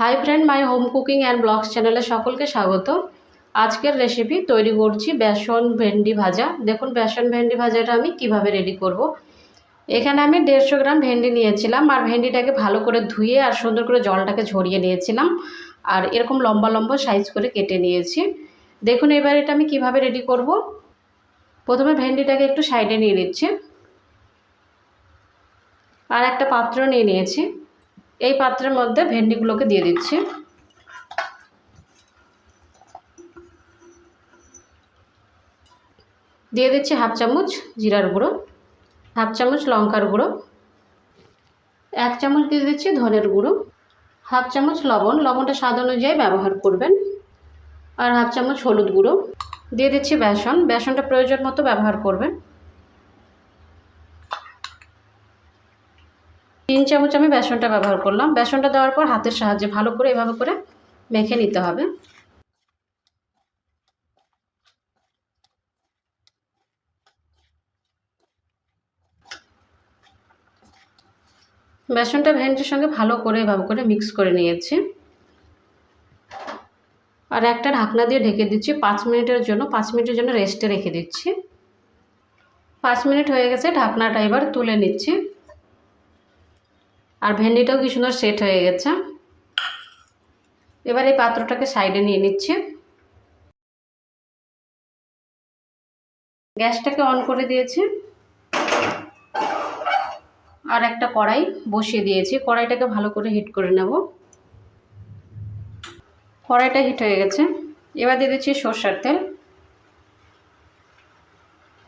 High friend, my home cooking and blogs চ্যানেলে সকলকে স্বাগত। আজকের রেসিপি তৈরি করছি বেসন ভেন্ডি ভাজা। দেখুন বেসন ভেন্ডি ভাজাটা আমি কিভাবে রেডি করব। এখানে আমি 150 গ্রাম ভেন্ডি নিয়েছিলাম আর ভেন্ডিটাকে ভালো করে ধুয়ে আর সুন্দর করে জলটাকে ঝরিয়ে নিয়েছিলাম আর এরকম লম্বা লম্বা সাইজ করে কেটে নিয়েছি। দেখুন এবার এটা আমি কিভাবে রেডি করব। প্রথমে ভেন্ডিটাকে একটু সাইডে নিয়ে নিচ্ছি আর একটা পাত্র নিয়ে নিয়েছি। এই পাত্রের মধ্যে ভেন্ডিগুলোকে দিয়ে দিচ্ছি। দিয়ে দিচ্ছি হাফ চামচ জিরার গুঁড়ো, হাফ চামচ লঙ্কার গুঁড়ো, 1 চামচ দিয়ে দিচ্ছি ধনের গুঁড়ো, হাফ চামচ লবণ, লবণটা স্বাদ অনুযায়ী ব্যবহার করবেন, আর হাফ চামচ হলুদ গুঁড়ো। দিয়ে দিচ্ছি বেসন, বেসনটা প্রয়োজন মতো ব্যবহার করবেন। 3 চামচ আমি বেসনটা ব্যবহার করলাম। বেসনটা দেওয়ার পর হাতের সাহায্যে ভালো করে এভাবে করে মেখে নিতে হবে। বেসনটা ভেন্ডির সঙ্গে ভালো করে এভাবে করে মিক্স করে নিয়েছি আর একটা ঢাকনা দিয়ে ঢেকে দিচ্ছি 5 মিনিটের জন্য। 5 মিনিটের জন্য রেস্টে রেখে দিচ্ছি। 5 মিনিট হয়ে গেছে, ঢাকনাটা এবার তুলে নিচ্ছি আর ভেন্ডিটাও কি সুন্দর সেট হয়ে গেছে। এবার এই পাত্রটাকে সাইডে নিয়ে নিচ্ছি। গ্যাসটাকে অন করে দিয়েছি আর একটা কড়াই বসিয়ে দিয়েছি। কড়াইটাকে ভালো করে হিট করে নেব। কড়াইটা হিট হয়ে গেছে, এবার দিয়ে দিচ্ছি সরষের তেল।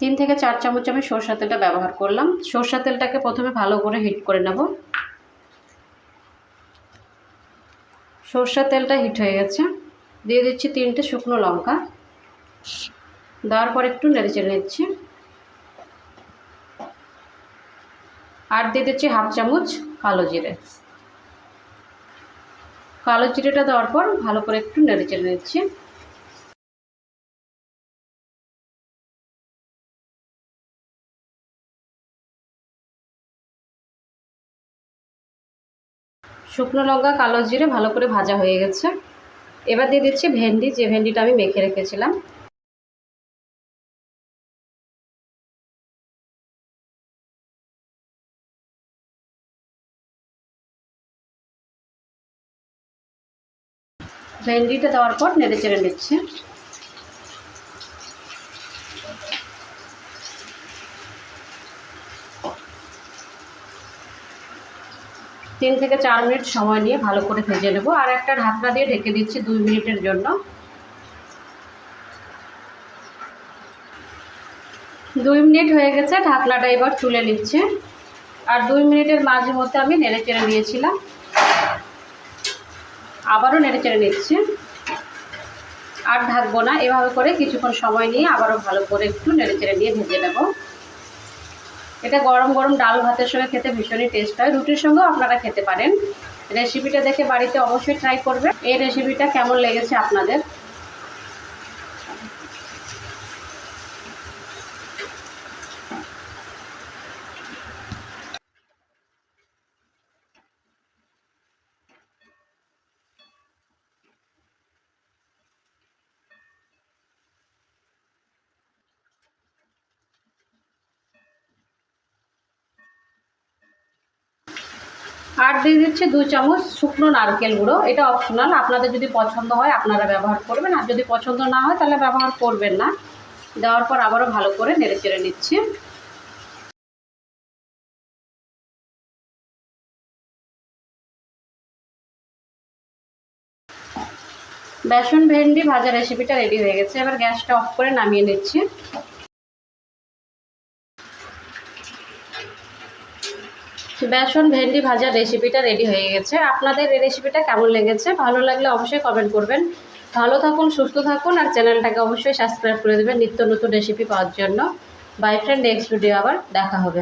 3 থেকে 4 চামচ আমি সরষের তেলটা ব্যবহার করলাম। সরষের তেলটাকে প্রথমে ভালো করে হিট করে নেব। সরষের তেলটা হিট হয়ে গেছে, দিয়ে দিচ্ছি 3টে শুকনো লঙ্কা। দেওয়ার পর একটু নেড়ে চেড়ে নিচ্ছি আর দিয়ে দিচ্ছি হাফ চামচ কালো জিরে। কালো জিরেটা দেওয়ার পর ভালো করে একটু নেড়ে চেড়ে নিচ্ছি। শুকনো লঙ্কা কালো জিরে ভালো করে ভাজা হয়ে গেছে। এবার দিয়ে দিচ্ছি ভেন্ডি, যে ভেন্ডিটা আমি মেখে রেখেছিলাম। ভেন্ডিটা দেওয়ার পর নেড়ে চেড়ে নিচ্ছি। তিন থেকে 4 মিনিট সময় নিয়ে ভালো করে ভেজে নেব আর একটা ঢাকনা দিয়ে ঢেকে দিচ্ছি 2 মিনিটের জন্য। 2 মিনিট হয়ে গেছে, ঢাকনাটা এবার তুলে নিচ্ছে আর 2 মিনিটের মাঝে মধ্যে আমি নেড়ে চেড়ে নিয়েছিলাম, আবারও নেড়ে চেড়ে নিচ্ছি। আর ঢাকবো না, এভাবে করে কিছুক্ষণ সময় নিয়ে আবারও ভালো করে একটু নেড়ে চেড়ে নিয়ে ভেজে নেব। এটা গরম গরম ডাল ভাতের সঙ্গে খেতে ভীষণই টেস্ট হয়, রুটির সঙ্গেও আপনারা খেতে পারেন। রেসিপিটা দেখে বাড়িতে অবশ্যই ট্রাই করবেন। এই রেসিপিটা কেমন লেগেছে আপনাদের। আর দিয়ে দিচ্ছি 2 চামচ শুকনো নারকেল গুঁড়ো। এটা অপশনাল, আপনাদের যদি পছন্দ হয় আপনারা ব্যবহার করবেন, আর যদি পছন্দ না হয় তাহলে ব্যবহার করবেন না। দেওয়ার পর আবারও ভালো করে নেড়ে চেড়ে নিচ্ছি। বেসন ভেন্ডি ভাজা রেসিপিটা রেডি হয়ে গেছে। এবার গ্যাসটা অফ করে নামিয়ে নিচ্ছি। বেসন ভেন্ডি ভাজা রেসিপিটা রেডি হয়ে গেছে। আপনাদের এই রেসিপিটা কেমন লেগেছে, ভালো লাগলে অবশ্যই কমেন্ট করবেন। ভালো থাকুন, সুস্থ থাকুন আর চ্যানেলটাকে অবশ্যই সাবস্ক্রাইব করে দেবেন নিত্য নতুন রেসিপি পাওয়ার জন্য। বাই ফ্রেন্ড, নেক্সট ভিডিও আবার দেখা হবে।